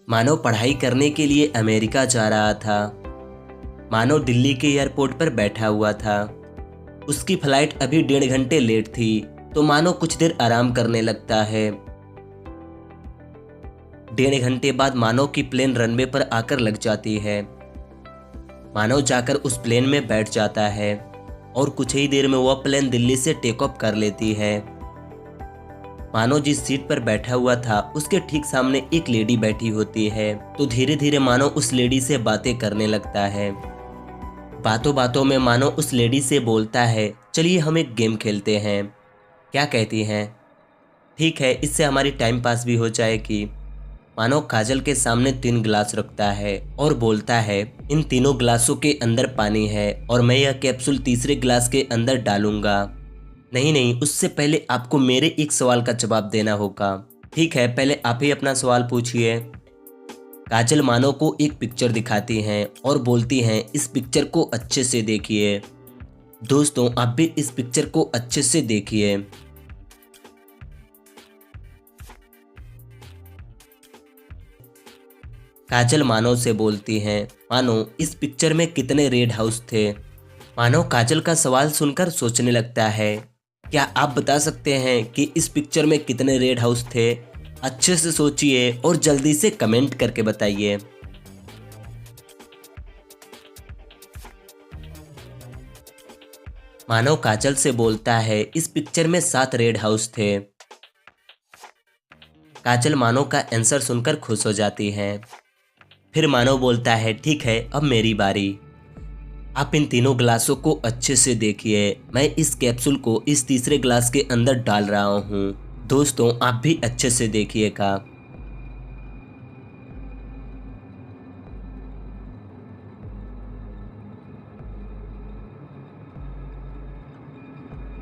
मानो पढ़ाई करने के लिए अमेरिका जा रहा था। मानो दिल्ली के एयरपोर्ट पर बैठा हुआ था। उसकी फ्लाइट अभी 1.5 घंटे लेट थी, तो मानो कुछ देर आराम करने लगता है। 1.5 घंटे बाद मानो की प्लेन रनवे पर आकर लग जाती है। मानो जाकर उस प्लेन में बैठ जाता है और कुछ ही देर में वह प्लेन दिल्ली से टेक ऑफ कर लेती है। मानो जिस सीट पर बैठा हुआ था उसके ठीक सामने एक लेडी बैठी होती है, तो धीरे धीरे मानो उस लेडी से बातें करने लगता है। बातों बातों में मानो उस लेडी से बोलता है, चलिए हम एक गेम खेलते हैं, क्या कहती हैं? ठीक है, इससे हमारी टाइम पास भी हो जाएगी। मानो काजल के सामने 3 गिलास रखता है और बोलता है, इन तीनों गिलासों के अंदर पानी है और मैं यह कैप्सूल तीसरे गिलास के अंदर डालूंगा। नहीं नहीं, उससे पहले आपको मेरे एक सवाल का जवाब देना होगा। ठीक है, पहले आप ही अपना सवाल पूछिए। काजल मानो को एक पिक्चर दिखाती हैं और बोलती हैं, इस पिक्चर को अच्छे से देखिए। दोस्तों, आप भी इस पिक्चर को अच्छे से देखिए। काजल मानो से बोलती हैं, मानो इस पिक्चर में कितने रेड हाउस थे? मानो काजल का सवाल सुनकर सोचने लगता है, क्या आप बता सकते हैं कि इस पिक्चर में कितने रेड हाउस थे? अच्छे से सोचिए और जल्दी से कमेंट करके बताइए। मानो काजल से बोलता है, इस पिक्चर में 7 रेड हाउस थे। काजल मानो का आंसर सुनकर खुश हो जाती है। फिर मानो बोलता है, ठीक है, अब मेरी बारी। आप इन तीनों गिलासों को अच्छे से देखिए। मैं इस कैप्सूल को इस तीसरे गिलास के अंदर डाल रहा हूँ। दोस्तों, आप भी अच्छे से देखिएगा।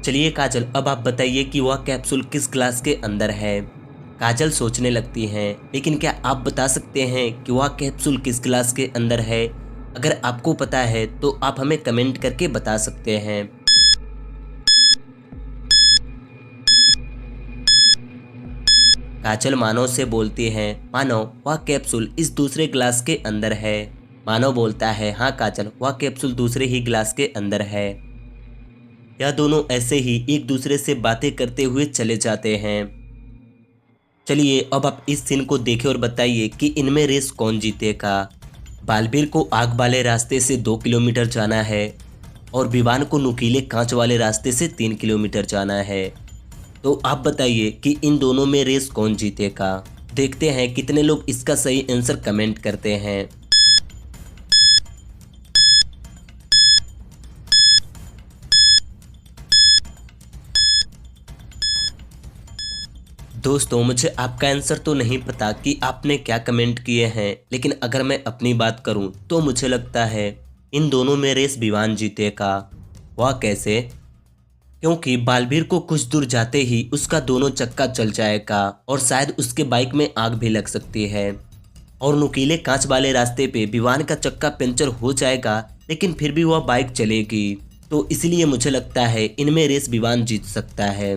चलिए काजल, अब आप बताइए कि वह कैप्सूल किस गिलास के अंदर है। काजल सोचने लगती हैं, लेकिन क्या आप बता सकते हैं कि वह कैप्सूल किस गिलास के अंदर है? अगर आपको पता है तो आप हमें कमेंट करके बता सकते हैं। काजल मानो से बोलती है, मानो वह कैप्सूल इस दूसरे गिलास के अंदर है। मानो बोलता है, हाँ काजल, वह कैप्सूल दूसरे ही गिलास के अंदर है। यह दोनों ऐसे ही एक दूसरे से बातें करते हुए चले जाते हैं। चलिए अब आप इस सीन को देखें और बताइए कि इनमें रेस कौन जीतेगा। बालवीर को आग वाले रास्ते से 2 किलोमीटर जाना है और विवान को नुकीले कांच वाले रास्ते से 3 किलोमीटर जाना है। तो आप बताइए कि इन दोनों में रेस कौन जीतेगा। देखते हैं कितने लोग इसका सही आंसर कमेंट करते हैं। दोस्तों, मुझे आपका आंसर तो नहीं पता कि आपने क्या कमेंट किए हैं, लेकिन अगर मैं अपनी बात करूं तो मुझे लगता है इन दोनों में रेस विवान जीतेगा। वह कैसे? क्योंकि बालवीर को कुछ दूर जाते ही उसका दोनों चक्का चल जाएगा और शायद उसके बाइक में आग भी लग सकती है। और नुकीले कांच वाले रास्ते पे विवान का चक्का पंचर हो जाएगा, लेकिन फिर भी वह बाइक चलेगी। तो इसलिए मुझे लगता है इनमें रेस विवान जीत सकता है।